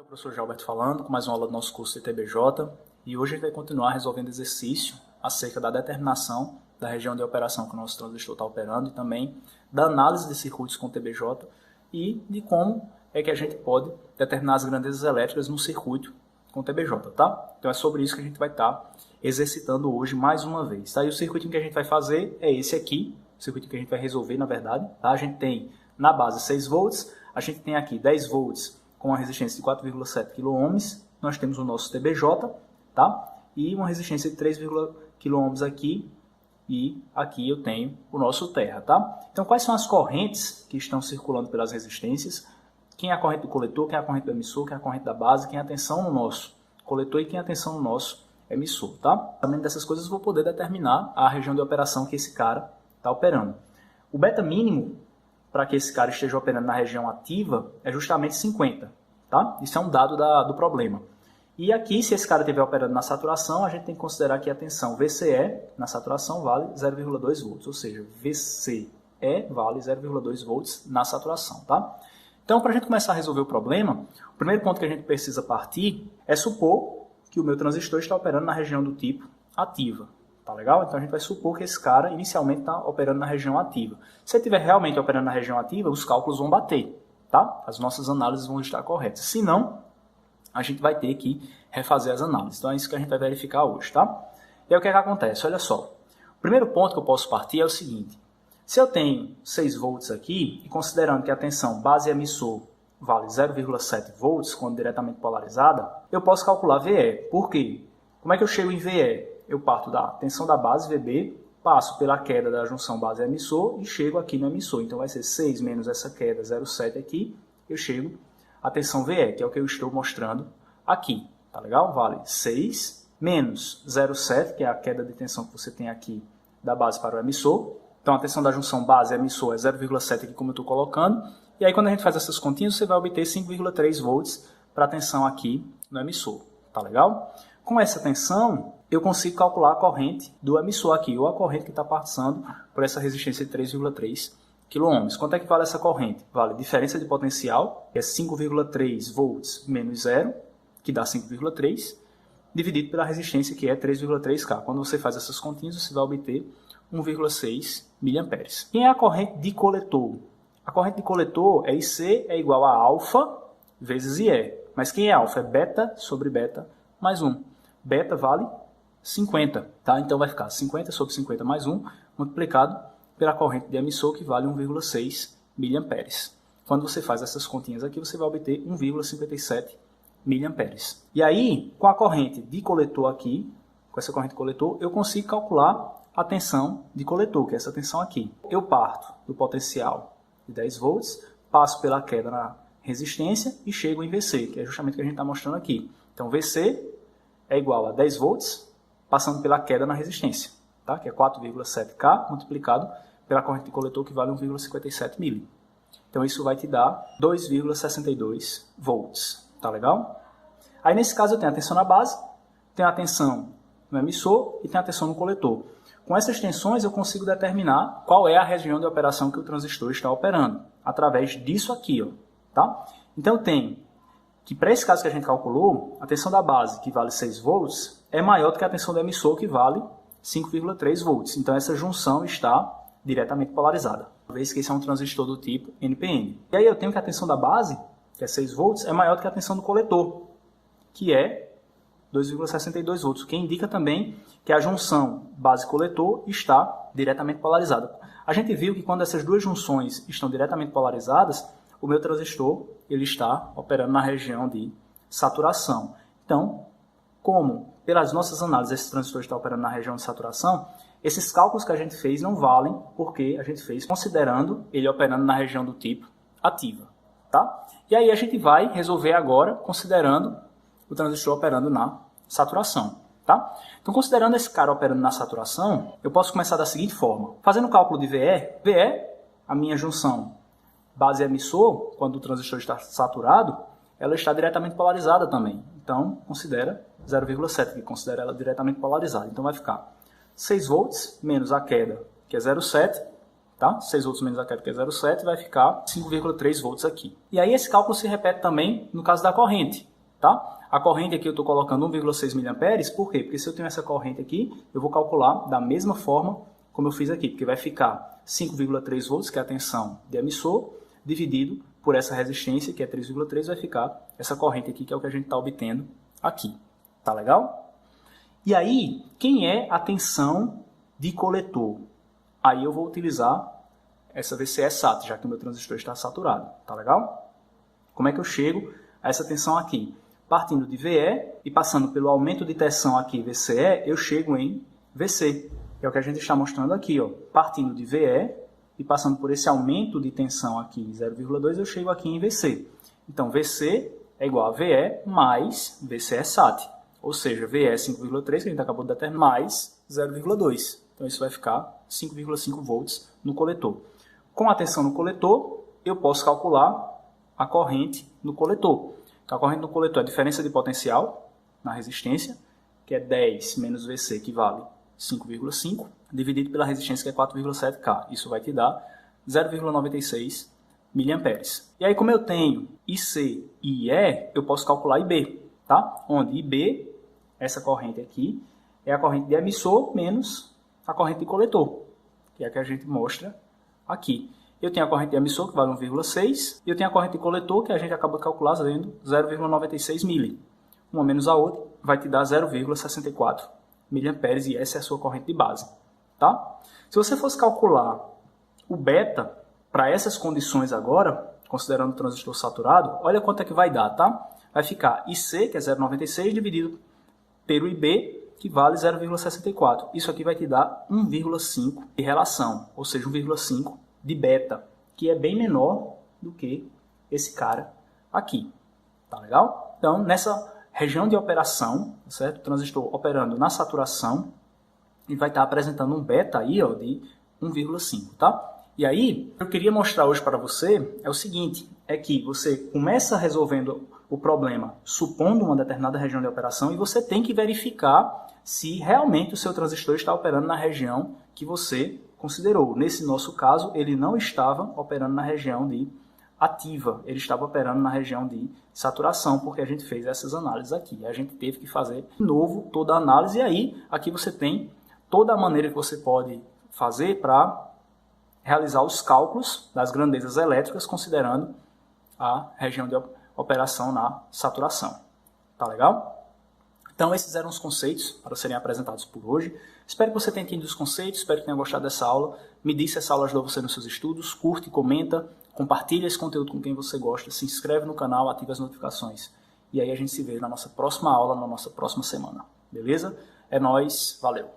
Professor Gilberto falando com mais uma aula do nosso curso de TBJ, e hoje a gente vai continuar resolvendo exercício acerca da determinação da região de operação que o nosso transistor está operando e também da análise de circuitos com TBJ e de como é que a gente pode determinar as grandezas elétricas no circuito com TBJ, tá? Então é sobre isso que a gente vai estar exercitando hoje mais uma vez, tá? E o circuito que a gente vai fazer é esse aqui, o circuito que a gente vai resolver na verdade, tá? A gente tem na base 6 volts, a gente tem aqui 10 volts com uma resistência de 4,7 kΩ, nós temos o nosso TBJ, tá? E uma resistência de 3 kΩ aqui, e aqui eu tenho o nosso terra, tá? Então, quais são as correntes que estão circulando pelas resistências? Quem é a corrente do coletor, quem é a corrente do emissor, quem é a corrente da base, quem é a tensão no nosso coletor e quem é a tensão no nosso emissor, tá? Sabendo dessas coisas, eu vou poder determinar a região de operação que esse cara está operando. O beta mínimo para que esse cara esteja operando na região ativa é justamente 50, tá? Isso é um dado do problema. E aqui, se esse cara estiver operando na saturação, a gente tem que considerar que a tensão VCE na saturação vale 0,2 volts, ou seja, VCE vale 0,2 volts na saturação, tá? Então, para a gente começar a resolver o problema, o primeiro ponto que a gente precisa partir é supor que o meu transistor está operando na região do tipo ativa. Tá legal? Então a gente vai supor que esse cara inicialmente está operando na região ativa. Se ele estiver realmente operando na região ativa, os cálculos vão bater, tá? As nossas análises vão estar corretas. Se não, a gente vai ter que refazer as análises. Então é isso que a gente vai verificar hoje, tá? E aí o que é que acontece? Olha só. O primeiro ponto que eu posso partir é o seguinte. Se eu tenho 6 volts aqui, e considerando que a tensão base emissor vale 0,7 volts, quando diretamente polarizada, eu posso calcular VE. Por quê? Como é que eu chego em VE? Eu parto da tensão da base, VB, passo pela queda da junção base-emissor e chego aqui no emissor. Então vai ser 6 menos essa queda, 0,7 aqui, eu chego à tensão VE, que é o que eu estou mostrando aqui. Tá legal? Vale 6 menos 0,7, que é a queda de tensão que você tem aqui da base para o emissor. Então a tensão da junção base-emissor é 0,7 aqui, como eu estou colocando. E aí quando a gente faz essas continhas, você vai obter 5,3 volts para a tensão aqui no emissor. Tá legal? Com essa tensão, eu consigo calcular a corrente do emissor aqui, ou a corrente que está passando por essa resistência de 3,3 kΩ. Quanto é que vale essa corrente? Vale diferença de potencial, que é 5,3 volts menos 0, que dá 5,3, dividido pela resistência, que é 3,3K. Quando você faz essas continhas, você vai obter 1,6 mA. Quem é a corrente de coletor? A corrente de coletor é IC é igual a alfa vezes IE. Mas quem é alfa? É beta sobre beta mais 1. Beta vale 50, tá? Então vai ficar 50 sobre 50 mais 1, multiplicado pela corrente de emissor, que vale 1,6 mA. Quando você faz essas continhas aqui, você vai obter 1,57 mA. E aí, com a corrente de coletor aqui, com essa corrente de coletor, eu consigo calcular a tensão de coletor, que é essa tensão aqui. Eu parto do potencial de 10 volts, passo pela queda na resistência e chego em VC, que é justamente o que a gente está mostrando aqui. Então, VC é igual a 10 volts, passando pela queda na resistência, tá? Que é 4,7K multiplicado pela corrente de coletor, que vale 1,57 mili. Então isso vai te dar 2,62 volts, tá legal? Aí nesse caso eu tenho a tensão na base, tenho a tensão no emissor e tenho a tensão no coletor. Com essas tensões eu consigo determinar qual é a região de operação que o transistor está operando, através disso aqui, ó, tá? Então eu tenho que para esse caso que a gente calculou, a tensão da base, que vale 6 volts, é maior do que a tensão do emissor, que vale 5,3 volts. Então essa junção está diretamente polarizada, uma vez que esse é um transistor do tipo NPN. E aí eu tenho que a tensão da base, que é 6 volts, é maior do que a tensão do coletor, que é 2,62 volts, o que indica também que a junção base-coletor está diretamente polarizada. A gente viu que quando essas duas junções estão diretamente polarizadas, o meu transistor ele está operando na região de saturação. Então, como pelas nossas análises esse transistor está operando na região de saturação, esses cálculos que a gente fez não valem, porque a gente fez considerando ele operando na região do tipo ativa. Tá? E aí a gente vai resolver agora considerando o transistor operando na saturação. Tá? Então, considerando esse cara operando na saturação, eu posso começar da seguinte forma. Fazendo o cálculo de VE, a minha junção base emissor, quando o transistor está saturado, ela está diretamente polarizada também. Então, considera 0,7, que considera ela diretamente polarizada. Então, vai ficar 6 volts menos a queda, que é 0,7, tá? 6 volts menos a queda, que é 0,7, vai ficar 5,3 volts aqui. E aí esse cálculo se repete também no caso da corrente. tá? A corrente aqui eu estou colocando 1,6 mA, por quê? Porque se eu tenho essa corrente aqui, eu vou calcular da mesma forma como eu fiz aqui, porque vai ficar 5,3 volts, que é a tensão de emissor, dividido por essa resistência, que é 3,3, vai ficar essa corrente aqui, que é o que a gente está obtendo aqui. Tá legal? E aí, quem é a tensão de coletor? Aí eu vou utilizar essa VCE SAT, já que o meu transistor está saturado. Tá legal? Como é que eu chego a essa tensão aqui? Partindo de VE e passando pelo aumento de tensão aqui, VCE, eu chego em VC, que é o que a gente está mostrando aqui, ó. Partindo de VE e passando por esse aumento de tensão aqui, 0,2, eu chego aqui em VC. Então, VC é igual a VE mais VCE SAT. Ou seja, VE é 5,3, que a gente acabou de determinar, mais 0,2. Então, isso vai ficar 5,5 volts no coletor. Com a tensão no coletor, eu posso calcular a corrente no coletor. A corrente no coletor é a diferença de potencial na resistência, que é 10 menos VC, que vale 5,5, dividido pela resistência, que é 4,7K. Isso vai te dar 0,96 mA. E aí, como eu tenho IC e IE, eu posso calcular IB, tá? Onde IB, essa corrente aqui, é a corrente de emissor menos a corrente de coletor, que é a que a gente mostra aqui. Eu tenho a corrente de emissor, que vale 1,6, e eu tenho a corrente de coletor, que a gente acabou de calcular, dando 0,96 mili. Uma menos a outra vai te dar 0,64 mA, e essa é a sua corrente de base. Tá? Se você fosse calcular o beta para essas condições agora, considerando o transistor saturado, olha quanto é que vai dar, tá? Vai ficar IC, que é 0,96, dividido pelo IB, que vale 0,64. Isso aqui vai te dar 1,5 de relação, ou seja, 1,5 de beta, que é bem menor do que esse cara aqui. Tá legal? Então, nessa região de operação, certo? O transistor operando na saturação, ele vai estar apresentando um beta aí, ó, de 1,5, tá? E aí, o que eu queria mostrar hoje para você é o seguinte, é que você começa resolvendo o problema supondo uma determinada região de operação e você tem que verificar se realmente o seu transistor está operando na região que você considerou. Nesse nosso caso, ele não estava operando na região de ativa, ele estava operando na região de saturação, porque a gente fez essas análises aqui. A gente teve que fazer de novo toda a análise, e aí aqui você tem toda a maneira que você pode fazer para realizar os cálculos das grandezas elétricas, considerando a região de operação na saturação. Tá legal? Então, esses eram os conceitos para serem apresentados por hoje. Espero que você tenha entendido os conceitos, espero que tenha gostado dessa aula. Me diz se essa aula ajudou você nos seus estudos, curte, comenta, compartilha esse conteúdo com quem você gosta, se inscreve no canal, ativa as notificações. E aí a gente se vê na nossa próxima aula, na nossa próxima semana. Beleza? É nóis, valeu!